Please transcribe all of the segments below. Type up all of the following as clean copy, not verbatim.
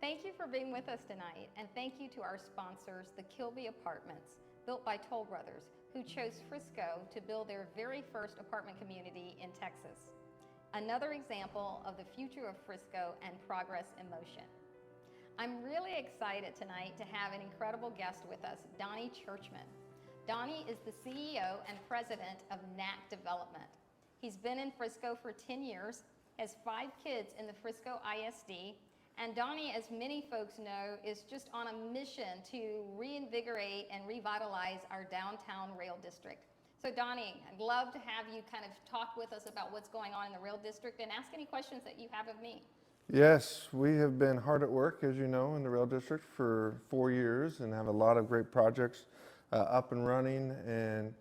Thank you for being with us tonight, and thank you to our sponsors, the Kilby Apartments, built by Toll Brothers, who chose Frisco to build their very first apartment community in Texas. Another example of the future of Frisco and progress in motion. I'm really excited tonight to have an incredible guest with us, Donny Churchman. Donny is the CEO and president of NAC Development. He's been in Frisco for 10 years, has 5 kids in the Frisco ISD, and Donny, as many folks know, is just on a mission to reinvigorate and revitalize our downtown rail district. So Donny, I'd love to have you kind of talk with us about what's going on in the rail district and ask any questions that you have of me. Yes, we have been hard at work, as you know, in the rail district for 4 years and have a lot of great projects up and running, and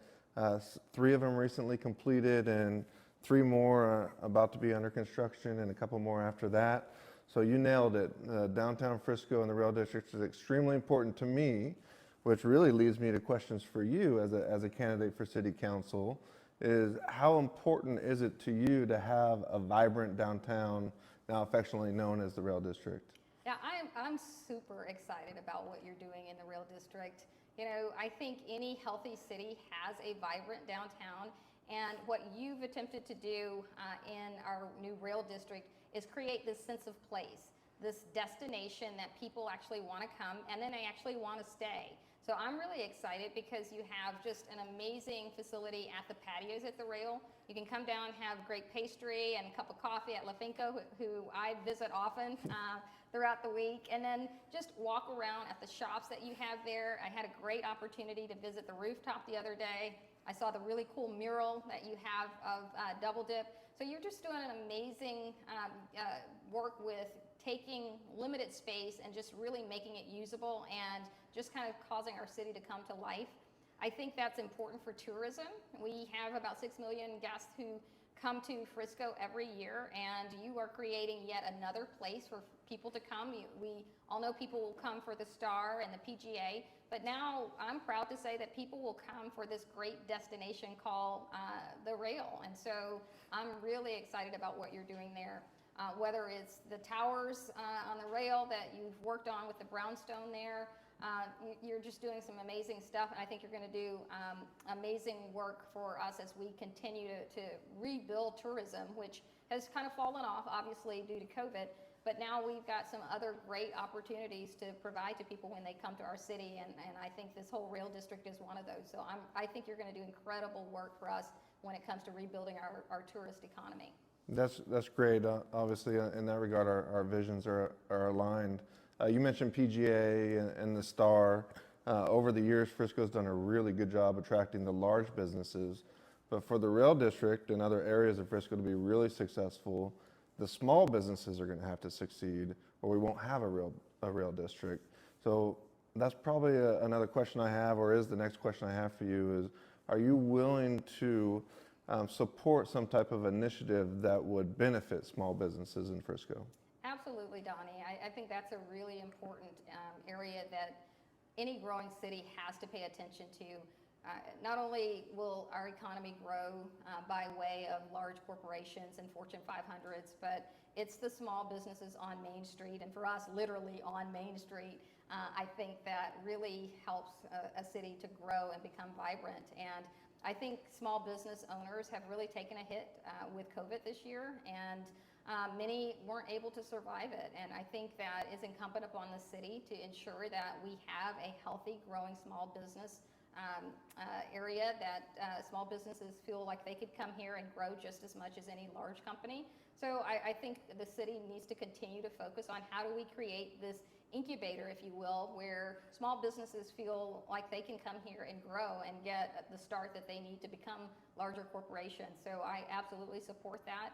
3 of them recently completed and 3 more about to be under construction and a couple more after that. So you nailed it. Downtown Frisco and the rail district is extremely important to me, which really leads me to questions for you as a candidate for city council, is how important is it to you to have a vibrant downtown, now affectionately known as the rail district? Yeah, I'm super excited about what you're doing in the rail district. You know, I think any healthy city has a vibrant downtown, and what you've attempted to do in our new rail district is create this sense of place, this destination that people actually want to come and then they actually want to stay. So I'm really excited because you have just an amazing facility at the patios at the rail. You can come down, have great pastry and a cup of coffee at La Finca, who I visit often throughout the week, and then just walk around at the shops that you have there. I had a great opportunity to visit the rooftop the other day. I saw the really cool mural that you have of Double Dip. So you're just doing an amazing work with taking limited space and just really making it usable and just kind of causing our city to come to life. I think that's important for tourism. We have about 6 million guests who come to Frisco every year, and you are creating yet another place for people to come. We all know people will come for the Star and the PGA, but now I'm proud to say that people will come for this great destination called the rail. And so I'm really excited about what you're doing there. Whether it's the towers on the rail that you've worked on with the brownstone there, you're just doing some amazing stuff, and I think you're going to do amazing work for us as we continue to rebuild tourism, which has kind of fallen off, obviously, due to COVID. But now we've got some other great opportunities to provide to people when they come to our city, and I think this whole rail district is one of those. So I think you're going to do incredible work for us when it comes to rebuilding our tourist economy. That's great. Obviously, in that regard, our visions are aligned. You mentioned PGA and the Star. Over the years, Frisco's done a really good job attracting the large businesses. But for the rail district and other areas of Frisco to be really successful, the small businesses are going to have to succeed, or we won't have a rail district. So that's probably another question I have, or is the next question I have for you is, are you willing to support some type of initiative that would benefit small businesses in Frisco? Absolutely, Donny. I think that's a really important area that any growing city has to pay attention to. Not only will our economy grow by way of large corporations and Fortune 500s, but it's the small businesses on Main Street, and for us, literally on Main Street. I think that really helps a city to grow and become vibrant. And I think small business owners have really taken a hit with COVID this year, and many weren't able to survive it. And I think that it's incumbent upon the city to ensure that we have a healthy, growing small business area, that small businesses feel like they could come here and grow just as much as any large company. So I think the city needs to continue to focus on how do we create this incubator, if you will, where small businesses feel like they can come here and grow and get the start that they need to become larger corporations. So I absolutely support that.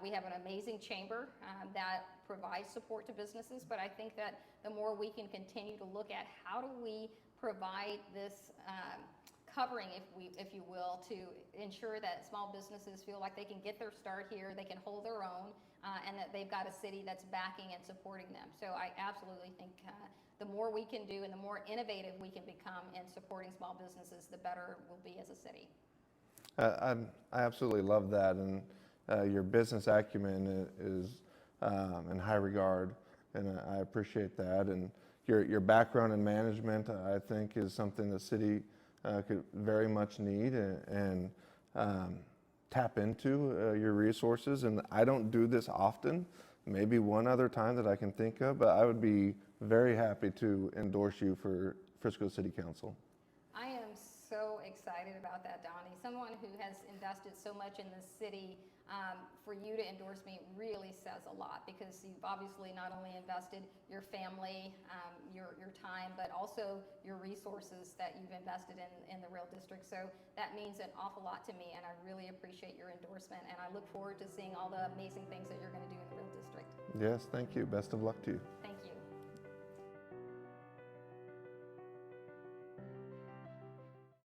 We have an amazing chamber that provides support to businesses, but I think that the more we can continue to look at how do we provide this covering, if you will, to ensure that small businesses feel like they can get their start here, they can hold their own, and that they've got a city that's backing and supporting them. So I absolutely think the more we can do and the more innovative we can become in supporting small businesses, the better we'll be as a city. I absolutely love that, and your business acumen is in high regard. and I appreciate that. And your background in management, I think, is something the city could very much need and tap into your resources. And I don't do this often, maybe one other time that I can think of, but I would be very happy to endorse you for Frisco City Council. I am so excited about that, Donnie. Someone who has invested so much in the city, for you to endorse me really says a lot, because you've obviously not only invested your family, your time, but also your resources that you've invested in the Rail District. So that means an awful lot to me, and I really appreciate your endorsement, and I look forward to seeing all the amazing things that you're going to do in the Rail District. Yes, thank you. Best of luck to you. Thank